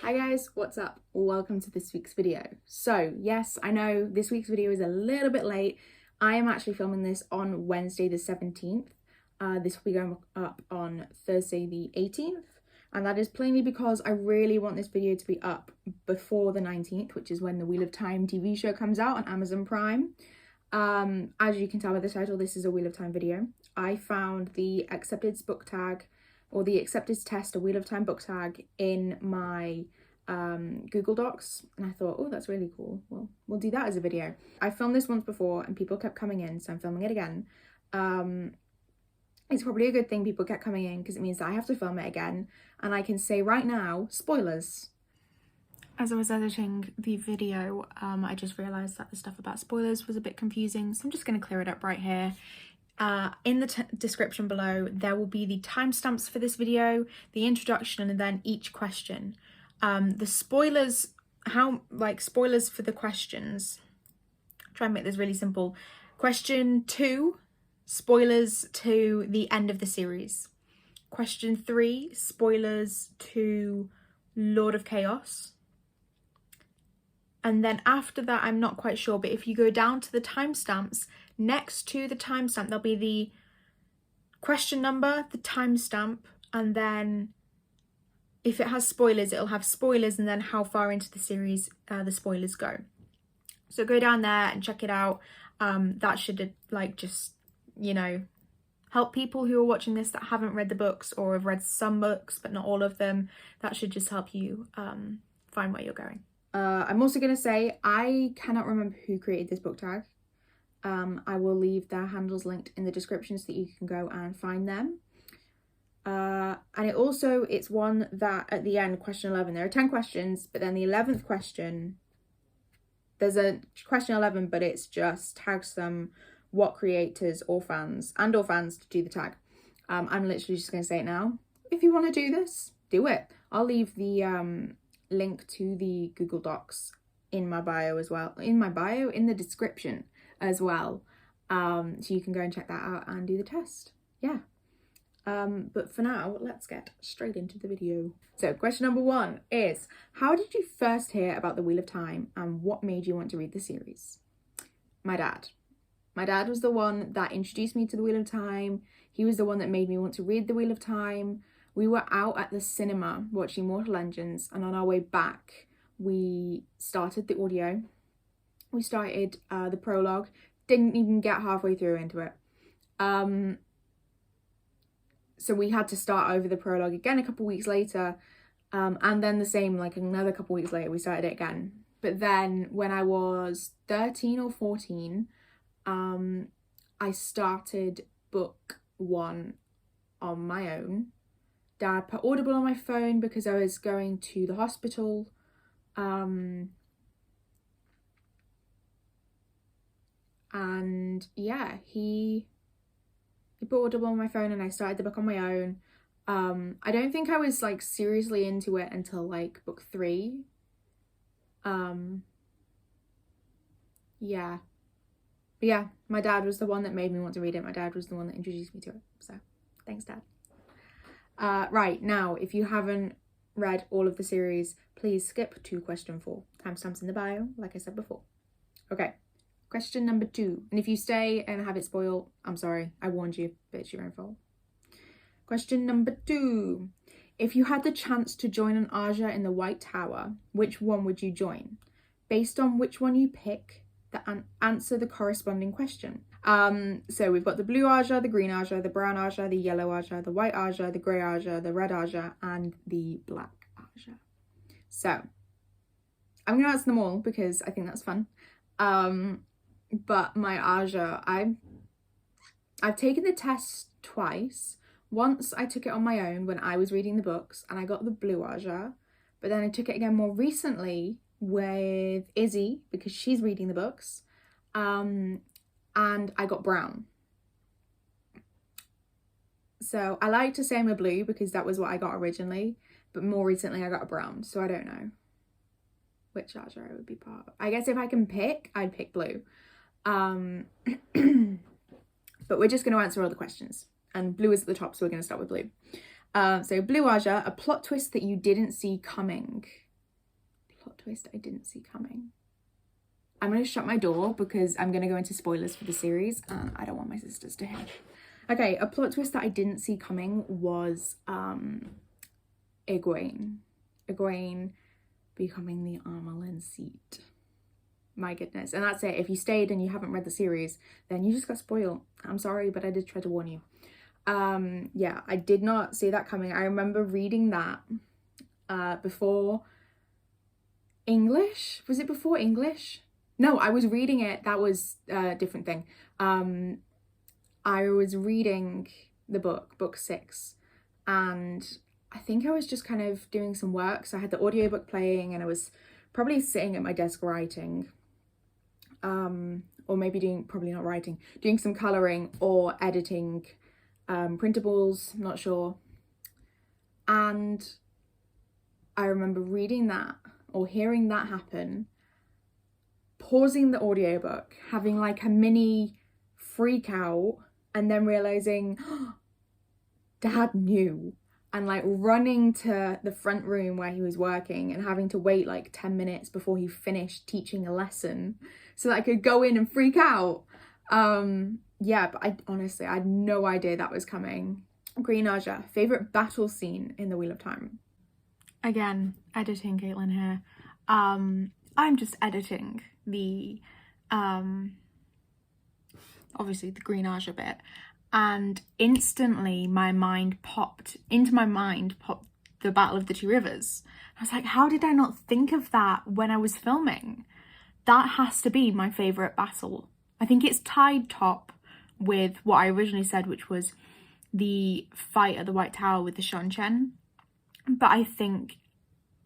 Hi guys, what's up? Welcome to this week's video. So yes, I know this week's video is a little bit late. I am actually filming this on Wednesday the 17th. This will be going up on Thursday the 18th. And that is plainly because I really want this video to be up before the 19th, which is when the Wheel of Time TV show comes out on Amazon Prime. As you can tell by the title, this is a Wheel of Time video. I found the accepted book tag or the accepted test, a Wheel of Time book tag in my Google Docs, and I thought, oh, that's really cool. Well, we'll do that as a video. I filmed this once before and people kept coming in, so I'm filming it again. It's probably a good thing people kept coming in because it means that I have to film it again, and I can say right now, spoilers. As I was editing the video, I just realised that the stuff about spoilers was a bit confusing, so I'm just going to clear it up right here. In the description below, there will be the timestamps for this video, the introduction, and then each question. The spoilers, spoilers for the questions. Try and make this really simple. Question 2, spoilers to the end of the series. Question 3, spoilers to Lord of Chaos. And then after that, I'm not quite sure, but if you go down to the timestamps, next to the timestamp, there'll be the question number, the timestamp, and then if it has spoilers, it'll have spoilers and then how far into the series the spoilers go. So go down there and check it out. That should just, help people who are watching this that haven't read the books or have read some books, but not all of them. That should just help you find where you're going. I'm also going to say I cannot remember who created this book tag. I will leave their handles linked in the description so that you can go and find them. And it's one that at the end, question 11, there are 10 questions, but then the 11th question, there's a question 11, but it's just tags them WoT creators or fans to do the tag. I'm literally just going to say it now. If you want to do this, do it. I'll leave the link to the Google Docs in my bio as well. In the description as well. So you can go and check that out and do the test. Yeah. But for now, let's get straight into the video. So question number 1 is, how did you first hear about the Wheel of Time and what made you want to read the series? My dad. My dad was the one that introduced me to the Wheel of Time. He was the one that made me want to read the Wheel of Time. We were out at the cinema watching Mortal Engines, and on our way back, we started the audio. We started the prologue, didn't even get halfway through into it. So we had to start over the prologue again a couple weeks later, and then the same, another couple weeks later, we started it again. But then when I was 13 or 14, I started book 1 on my own. Dad put Audible on my phone because I was going to the hospital. And yeah, he put Audible on my phone and I started the book on my own. I don't think I was seriously into it until book 3. Yeah. But yeah, my dad was the one that made me want to read it. My dad was the one that introduced me to it. So thanks, Dad. Right, now, if you haven't read all of the series, please skip to question 4. Timestamps in the bio, like I said before. Okay, question number 2. And if you stay and have it spoiled, I'm sorry. I warned you, but it's your own fault. Question number 2. If you had the chance to join an Aja in the White Tower, which one would you join? Based on which one you pick, answer the corresponding question. So we've got the blue Aja, the green Aja, the brown Aja, the yellow Aja, the white Aja, the grey Aja, the red Aja, and the black Aja. So I'm gonna answer them all because I think that's fun. But my Aja, I've taken the test twice. Once I took it on my own when I was reading the books and I got the blue Aja, but then I took it again more recently with Izzy because she's reading the books, and I got brown. So I like to say I'm a blue because that was what I got originally, but more recently I got a brown, so I don't know which Aja I would be part of. I guess if I can pick, I'd pick blue. But we're just going to answer all the questions, and blue is at the top, so we're going to start with blue. So blue Aja, a plot twist that you didn't see coming. twist I didn't see coming. I'm going to shut my door because I'm going to go into spoilers for the series and I don't want my sisters to hear. Okay, a plot twist that I didn't see coming was Egwene becoming the Amaryllis seat. My goodness. And that's it. If you stayed and you haven't read the series, then you just got spoiled. I'm sorry, but I did try to warn you. Yeah, I did not see that coming. I remember reading that before English. Was it before English? No, I was reading it. That was a different thing. I was reading the book 6, and I think I was just kind of doing some work. So I had the audiobook playing and I was probably sitting at my desk writing. Or maybe probably not writing, doing some colouring or editing printables, not sure. And I remember reading that or hearing that happen, pausing the audiobook, having like a mini freak out, and then realising, oh, Dad knew. And like running to the front room where he was working and having to wait like 10 minutes before he finished teaching a lesson so that I could go in and freak out. Yeah, but I honestly, I had no idea that was coming. Green Aja, favourite battle scene in The Wheel of Time? Again, editing Caitlin here. I'm just editing the, obviously the Green Aja bit. And instantly my mind popped the Battle of the Two Rivers. I was like, how did I not think of that when I was filming? That has to be my favourite battle. I think it's tied top with what I originally said, which was the fight at the White Tower with the Shonchen. But I think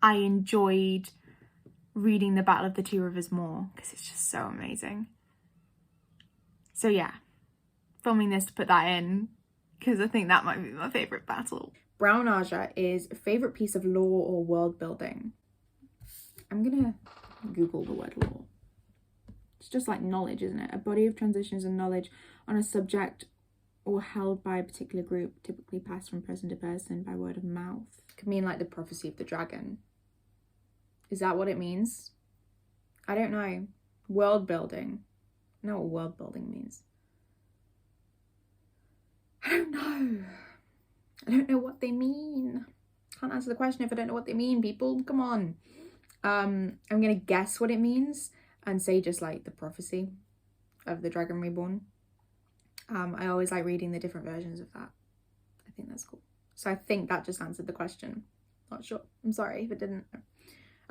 I enjoyed reading the Battle of the Two Rivers more because it's just so amazing. So yeah. Filming this to put that in because I think that might be my favourite battle. Brown Aja is favourite piece of lore or world building. I'm gonna Google the word lore. It's just like knowledge, isn't it? A body of transitions and knowledge on a subject or held by a particular group, typically passed from person to person by word of mouth. It could mean like the prophecy of the dragon. Is that what it means? I don't know. World building. I know what world building means. I don't know. I don't know what they mean. Can't answer the question if I don't know what they mean, people. Come on. I'm gonna guess what it means and say just like the prophecy of the Dragon Reborn. I always like reading the different versions of that. I think that's cool. So I think that just answered the question. Not sure. I'm sorry if it didn't.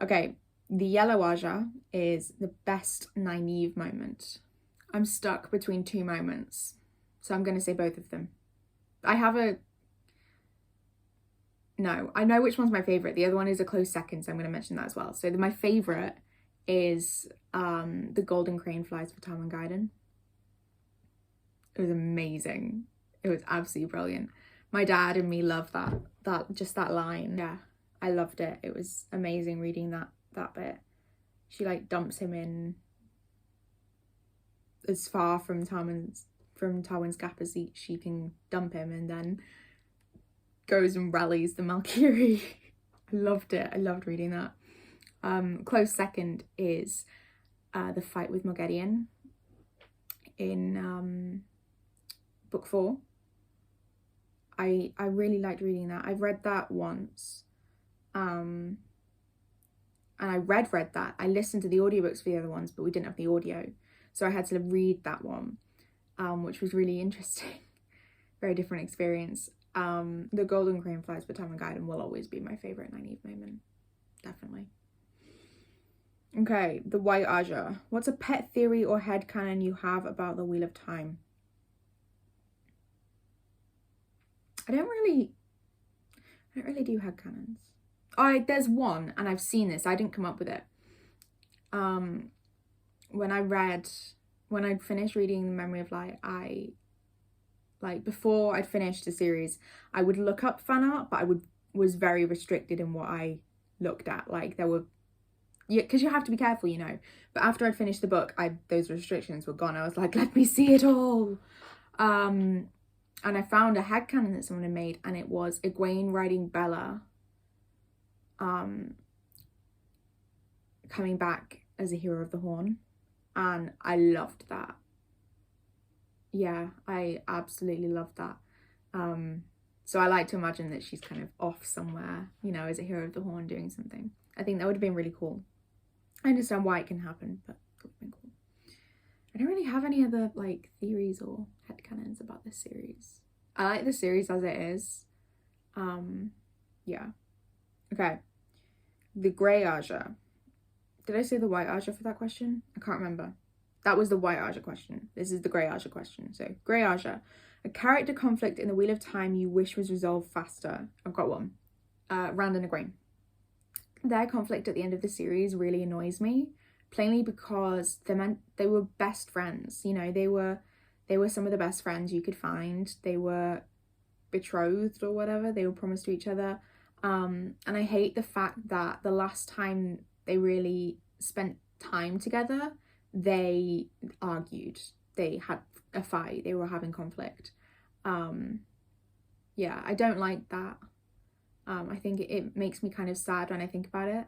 Okay, the Yellow Aja is the best Nynaeve moment. I'm stuck between two moments, so I'm gonna say both of them. I know which one's my favourite. The other one is a close second, so I'm going to mention that as well. So my favourite is the Golden Crane flies for Tom and Gaiden. It was amazing. It was absolutely brilliant. My dad and me loved that line. Yeah, I loved it. It was amazing reading that bit. She like dumps him in as far from Tywin's Gap as she can dump him, and then goes and rallies the Valkyrie. I loved it. I loved reading that. Close second is the fight with Moghedien in book 4. I really liked reading that. I've read that once. And I read that. I listened to the audiobooks for the other ones, but we didn't have the audio. So I had to read that one. Which was really interesting. Very different experience. The Golden Crane flies for Tom and Gaiden will always be my favourite Nynaeve moment. Definitely. Okay, the White Aja. What's a pet theory or headcanon you have about the Wheel of Time? I don't really do headcanons. There's one, and I've seen this. I didn't come up with it. When I'd finished reading The Memory of Light, before I'd finished the series, I would look up fan art, but was very restricted in what I looked at. Like there were, because you have to be careful, you know. But after I'd finished the book, those restrictions were gone. I was like, let me see it all. And I found a headcanon that someone had made, and it was Egwene riding Bella coming back as a hero of the Horn, and I loved that. Yeah, I absolutely loved that. So I like to imagine that she's kind of off somewhere, you know, as a hero of the Horn doing something. I think that would have been really cool. I understand why it can happen, but it would have been cool. I don't really have any other like theories or headcanons about this series. I like the series as it is. Yeah. Okay. The grey Aja. Did I say the white Aja for that question? I can't remember. That was the white Aja question. This is the grey Aja question. So, grey Aja. A character conflict in the Wheel of Time you wish was resolved faster. I've got one. Rand and Igraine. Their conflict at the end of the series really annoys me. Plainly because they were best friends. You know, they were some of the best friends you could find. They were betrothed or whatever. They were promised to each other. And I hate the fact that the last time they really spent time together, they argued. They had a fight. They were having conflict. Yeah, I don't like that. I think it makes me kind of sad when I think about it.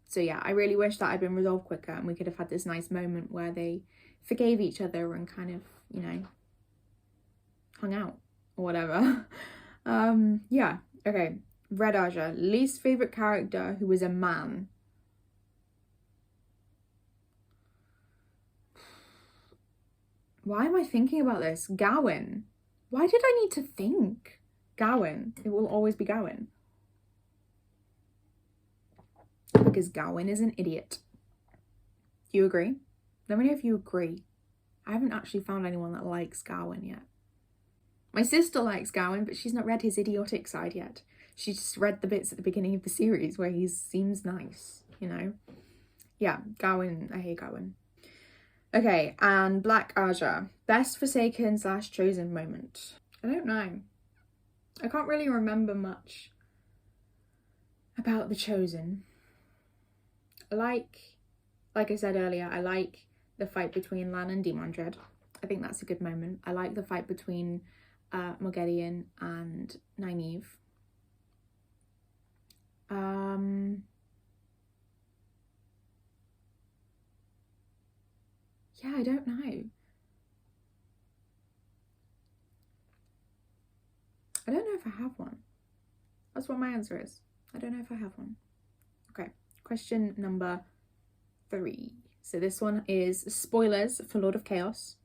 So yeah, I really wish that had been resolved quicker and we could have had this nice moment where they forgave each other and kind of, you know, hung out or whatever. Yeah, okay. Red Aja, least favourite character who was a man. Why am I thinking about this? Gawain. Why did I need to think? Gawain. It will always be Gawain. Because Gawain is an idiot. Do you agree? Let me know if you agree. I haven't actually found anyone that likes Gawain yet. My sister likes Gawain, but she's not read his idiotic side yet. She just read the bits at the beginning of the series where he seems nice, you know? Yeah, Gawain. I hate Gawain. Okay, and Black Aja. Best Forsaken / Chosen moment. I don't know. I can't really remember much about the Chosen. Like I said earlier, I like the fight between Lan and Demandred. I think that's a good moment. I like the fight between Morgedion and Nynaeve. Yeah, I don't know. I don't know if I have one. That's what my answer is. I don't know if I have one. Okay, question number 3. So this one is spoilers for Lord of Chaos.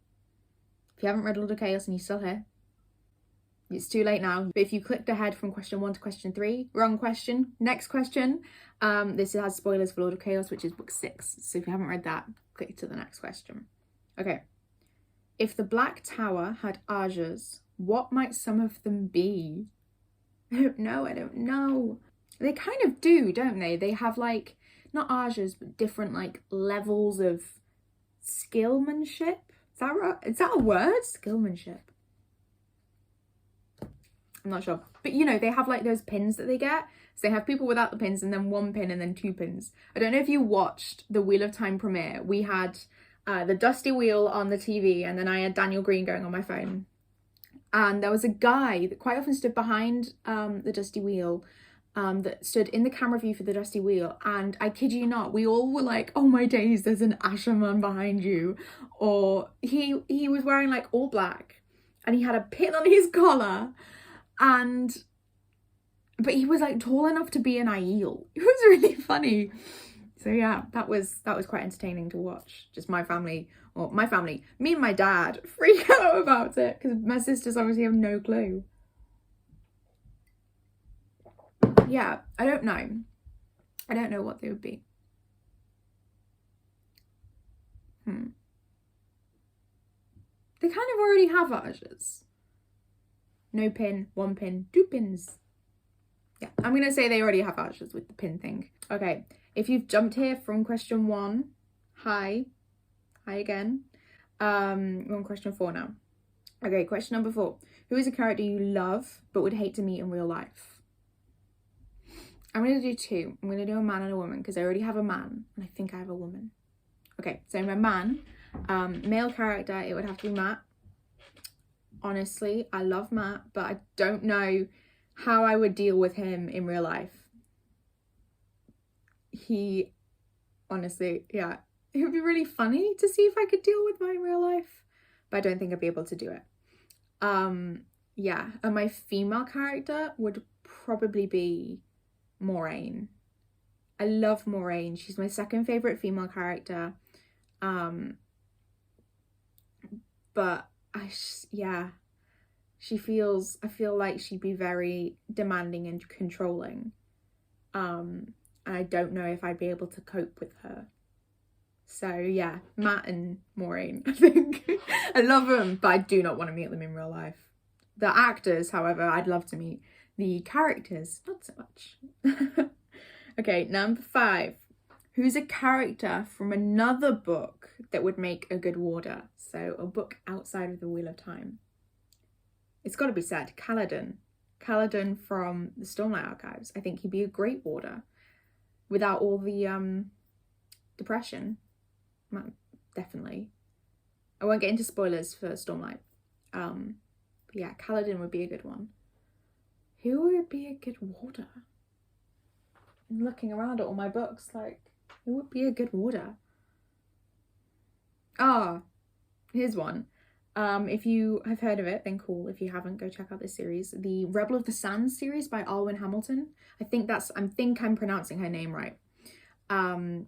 If you haven't read Lord of Chaos and you're still here, it's too late now. But if you clicked ahead from question 1 to question 3, wrong question. Next question. This has spoilers for Lord of Chaos, which is book 6. So if you haven't read that, click to the next question. Okay. If the Black Tower had Ajas, what might some of them be? I don't know. They kind of do, don't they? They have like, not Ajas, but different like levels of skillmanship. Is that right? Is that a word? Skillmanship. I'm not sure. But you know, they have like those pins that they get. So they have people without the pins and then 1 pin and then 2 pins. I don't know if you watched the Wheel of Time premiere. We had the Dusty Wheel on the TV and then I had Daniel Green going on my phone. And there was a guy that quite often stood behind the Dusty Wheel, that stood in the camera view for the Dusty Wheel. And I kid you not, we all were like, oh my days, there's an Asherman behind you. Or he was wearing like all black and he had a pin on his collar. But he was like tall enough to be an Aiel. It was really funny. So yeah, that was quite entertaining to watch. Just me and my dad freak out about it because my sisters obviously have no clue. Yeah, I don't know. I don't know what they would be. They kind of already have Ajas. No pin, 1 pin, 2 pins. Yeah, I'm going to say they already have Ajas with the pin thing. Okay, if you've jumped here from question 1, hi again. We're on question 4 now. Okay, question number 4. Who is a character you love but would hate to meet in real life? I'm going to do 2. I'm going to do a man and a woman because I already have a man and I think I have a woman. Okay, so my man, male character, it would have to be Matt. Honestly, I love Matt, but I don't know how I would deal with him in real life. He honestly, yeah. It would be really funny to see if I could deal with mine in real life, but I don't think I'd be able to do it. Yeah, and my female character would probably be Moraine. I love Moraine. She's my second favorite female character. But yeah, I feel like she'd be very demanding and controlling. And I don't know if I'd be able to cope with her. So yeah, Matt and Maureen, I think. I love them, but I do not want to meet them in real life. The actors, however, I'd love to meet. The characters, not so much. Okay, number 5. Who's a character from another book that would make a good warder? So a book outside of the Wheel of Time. It's got to be said, Kaladin. Kaladin from the Stormlight Archives. I think he'd be a great warder without all the depression. Definitely. I won't get into spoilers for Stormlight. But yeah, Kaladin would be a good one. Who would be a good warder? I'm looking around at all my books, like, who would be a good warder? Ah, here's one. If you have heard of it, then cool. If you haven't, go check out this series. The Rebel of the Sands series by Alwyn Hamilton. I think I'm pronouncing her name right. Her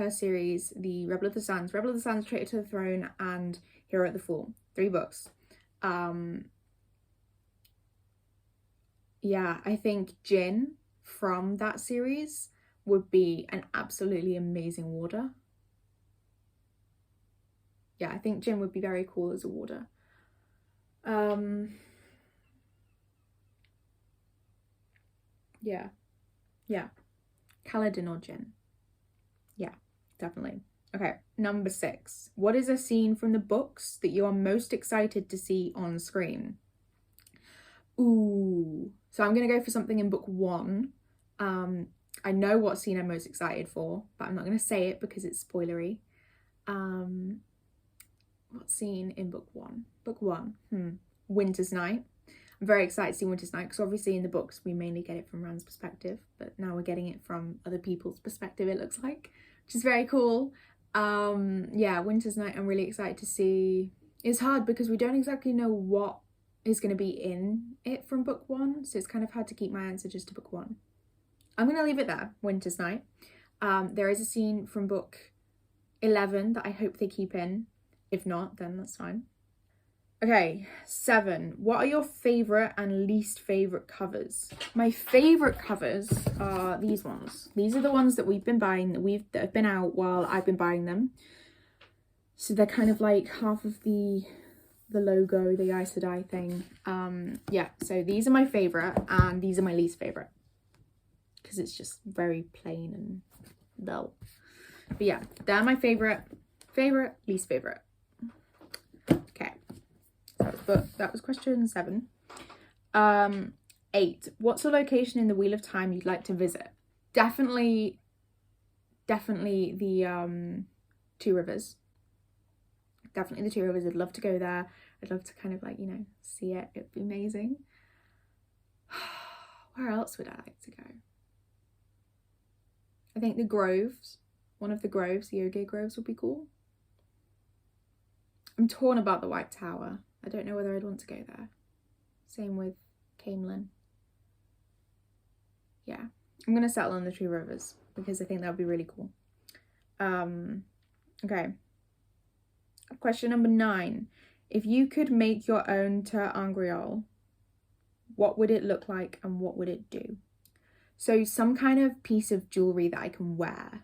series, the Rebel of the Sands, Traitor to the Throne, and Hero at the Fall. 3 books. Yeah, I think Jin from that series would be an absolutely amazing warder. Yeah, I think Jin would be very cool as a warder. Yeah. Kaladin or Jin. Yeah, definitely. Okay, number 6. What is a scene from the books that you are most excited to see on screen? Ooh. So I'm going to go for something in book 1. I know what scene I'm most excited for, but I'm not going to say it because it's spoilery. What scene in book 1? Book 1. Winter's Night. I'm very excited to see Winter's Night because obviously in the books we mainly get it from Rand's perspective, but now we're getting it from other people's perspective, it looks like, which is very cool. Yeah, Winter's Night I'm really excited to see. It's hard because we don't exactly know what is going to be in it from book 1, so it's kind of hard to keep my answer just to book 1. I'm going to leave it there, Winter's Night. There is a scene from book 11 that I hope they keep in. If not, then that's fine. Okay, 7. What are your favourite and least favourite covers? My favourite covers are these ones. These are the ones that we've been buying, that have been out while I've been buying them. So they're kind of like half of the logo, the Aes Sedai thing. Yeah, so these are my favourite and these are my least favourite. Because it's just very plain and dull. But yeah, they're my favourite, least favourite. Okay. That was question 7. 8. What's a location in the Wheel of Time you'd like to visit? Definitely the 2 Rivers. Definitely the 2 Rivers. I'd love to go there. I'd love to kind of like, see it. It'd be amazing. Where else would I like to go? I think the Groves. One of the Groves, the Ogier Groves, would be cool. I'm torn about the White Tower. I don't know whether I'd want to go there. Same with Camelin. Yeah, I'm going to settle on the 2 Rivers because I think that would be really cool. Okay. Question number 9. If you could make your own Ter Angreal, what would it look like and what would it do? So some kind of piece of jewellery that I can wear.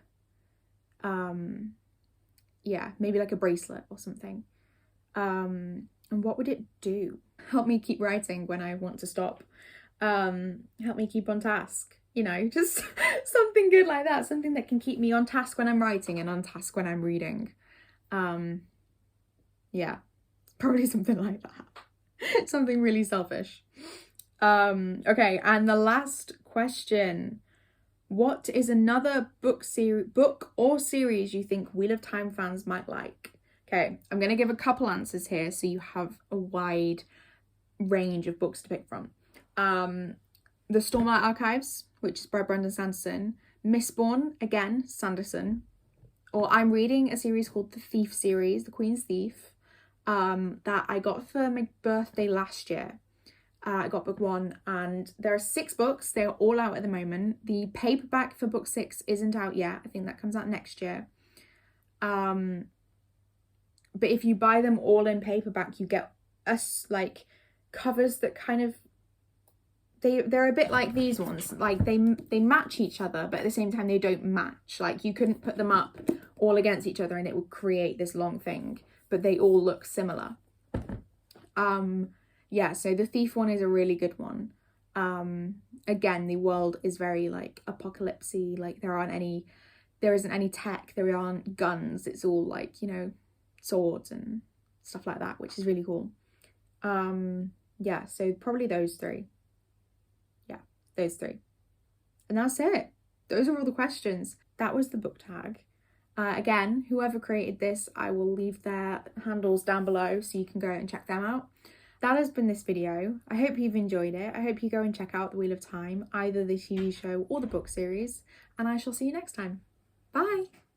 Yeah, maybe like a bracelet or something. And what would it do? Help me keep writing when I want to stop. Help me keep on task. Just something good like that. Something that can keep me on task when I'm writing and on task when I'm reading. Yeah, probably something like that. Something really selfish. Okay, and the last question. What is another book or series you think Wheel of Time fans might like? Okay, I'm going to give a couple answers here so you have a wide range of books to pick from. The Stormlight Archives, which is by Brandon Sanderson, Mistborn, again, Sanderson. Or I'm reading a series called The Thief series, The Queen's Thief, that I got for my birthday last year. I got book 1, and there are 6 books. They're all out at the moment. The paperback for book 6 isn't out yet. I think that comes out next year. But if you buy them all in paperback, you get like covers that kind of, they're a bit like these ones. Like they match each other, but at the same time they don't match. Like you couldn't put them up all against each other and it would create this long thing, but they all look similar. Yeah, so the Thief one is a really good one. Again, the world is very like apocalypsy. Like there isn't any tech, there aren't guns. It's all like, you know, swords and stuff like that, which is really cool. Yeah, so probably those 3. Yeah, those 3. And that's it. Those are all the questions. That was the book tag. Again, whoever created this, I will leave their handles down below so you can go and check them out. That has been this video. I hope you've enjoyed it. I hope you go and check out The Wheel of Time, either the TV show or the book series, and I shall see you next time. Bye!